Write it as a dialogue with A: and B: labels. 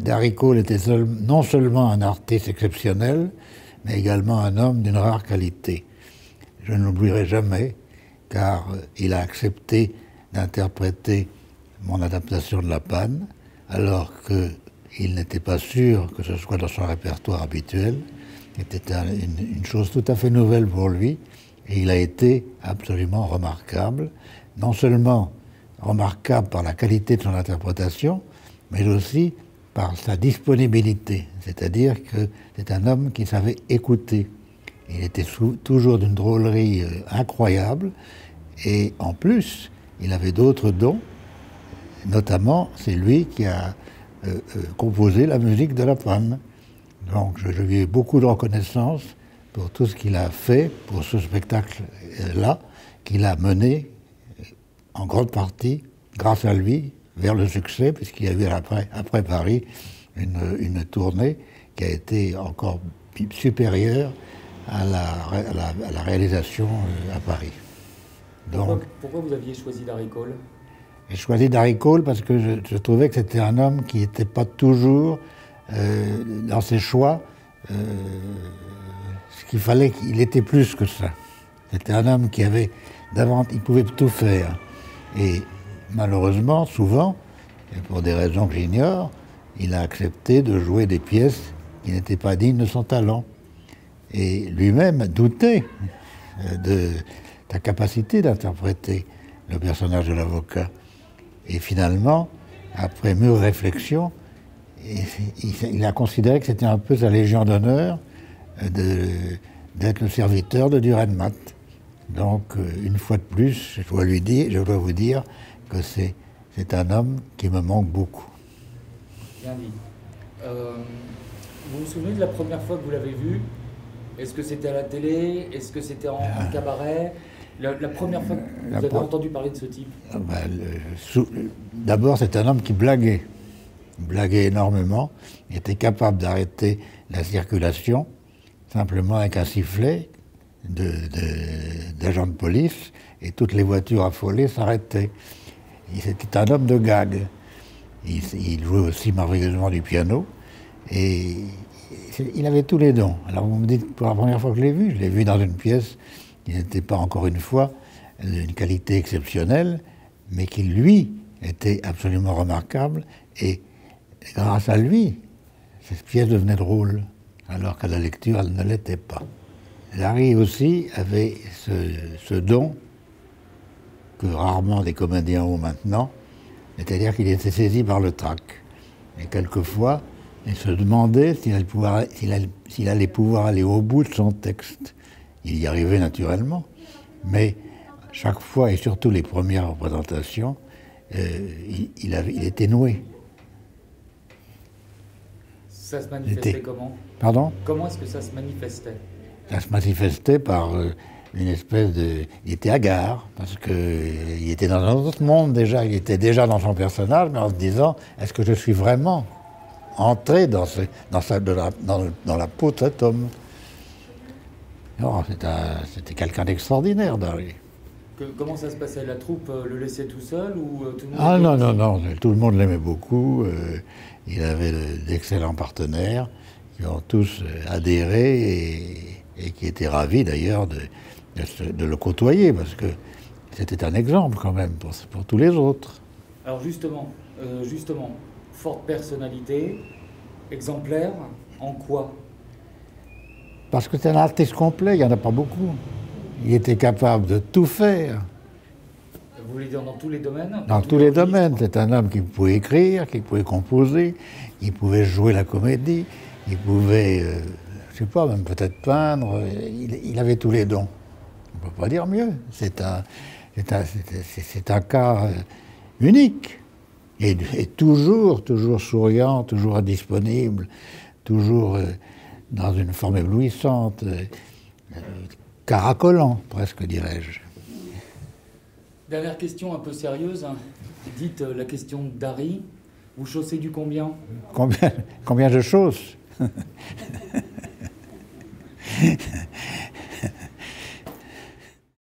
A: Darry Cole était non seulement un artiste exceptionnel, mais également un homme d'une rare qualité. Je ne l'oublierai jamais, car il a accepté d'interpréter mon adaptation de La Panne, alors qu'il n'était pas sûr que ce soit dans son répertoire habituel. C'était une chose tout à fait nouvelle pour lui, et il a été absolument remarquable, non seulement remarquable par la qualité de son interprétation, mais aussi par sa disponibilité, c'est-à-dire que c'est un homme qui savait écouter. Il était toujours d'une drôlerie incroyable, et en plus, il avait d'autres dons, notamment c'est lui qui a composé la musique de La Panne. Donc je lui ai beaucoup de reconnaissance pour tout ce qu'il a fait pour ce spectacle-là, qu'il a mené en grande partie, grâce à lui, vers le succès, puisqu'il y a eu après Paris une tournée qui a été encore supérieure à la réalisation à Paris.
B: Donc, pourquoi vous aviez choisi Darry Cole?
A: J'ai choisi Darry Cole parce que je trouvais que c'était un homme qui n'était pas toujours dans ses choix. Ce qu'il fallait, qu'il était plus que ça. C'était un homme qui avait il pouvait tout faire. Et malheureusement, souvent, et pour des raisons que j'ignore, il a accepté de jouer des pièces qui n'étaient pas dignes de son talent. Et lui-même doutait de sa capacité d'interpréter le personnage de l'avocat. Et finalement, après mûre réflexion, il a considéré que c'était un peu sa légion d'honneur d'être le serviteur de Dürrenmatt. Donc, une fois de plus, je dois vous dire que c'est un homme qui me manque beaucoup.
B: Bien dit. Vous vous souvenez de la première fois que vous l'avez vu? Est-ce que c'était à la télé? Est-ce que c'était en cabaret? La première fois que vous avez entendu parler de ce type?
A: D'abord, c'est un homme qui blaguait. Il blaguait énormément. Il était capable d'arrêter la circulation simplement avec un sifflet d'agents de police, et toutes les voitures affolées s'arrêtaient. C'était un homme de gag. Il jouait aussi merveilleusement du piano, et il avait tous les dons. Alors vous me dites, pour la première fois que je l'ai vu dans une pièce qui n'était pas, encore une fois, d'une qualité exceptionnelle, mais qui, lui, était absolument remarquable, et grâce à lui, cette pièce devenait drôle, alors qu'à la lecture, elle ne l'était pas. Darry aussi avait ce don que rarement des comédiens ont maintenant, c'est-à-dire qu'il était saisi par le trac. Et quelquefois, il se demandait s'il allait pouvoir aller au bout de son texte. Il y arrivait naturellement, mais chaque fois, et surtout les premières représentations, il était noué.
B: Ça se manifestait comment?
A: Pardon?
B: Comment est-ce que ça se manifestait?
A: Ça se manifestait par une espèce de... Il était hagard, parce qu'il était dans un autre monde déjà. Il était déjà dans son personnage, mais en se disant, est-ce que je suis vraiment entré dans la peau de cet homme? Non, c'était quelqu'un d'extraordinaire, Darry.
B: Comment ça se passait? La troupe le laissait tout seul ou tout le monde?
A: Ah non, tout le monde l'aimait beaucoup. Il avait d'excellents partenaires qui ont tous adhéré et qui étaient ravis d'ailleurs de le côtoyer, parce que c'était un exemple quand même pour tous les autres.
B: Alors justement, forte personnalité, exemplaire, en quoi?
A: Parce que c'est un artiste complet, il n'y en a pas beaucoup. Il était capable de tout faire.
B: Vous voulez dire dans tous les domaines?
A: Dans tous les domaines. C'est un homme qui pouvait écrire, qui pouvait composer, qui pouvait jouer la comédie, il pouvait, je sais pas, même peut-être peindre. Il avait tous les dons. On ne peut pas dire mieux. C'est un cas unique. Et toujours souriant, toujours disponible, toujours dans une forme éblouissante, caracolant, presque, dirais-je.
B: Dernière question un peu sérieuse. Dites la question de Darry. Vous chaussez du combien? Combien
A: je chausse?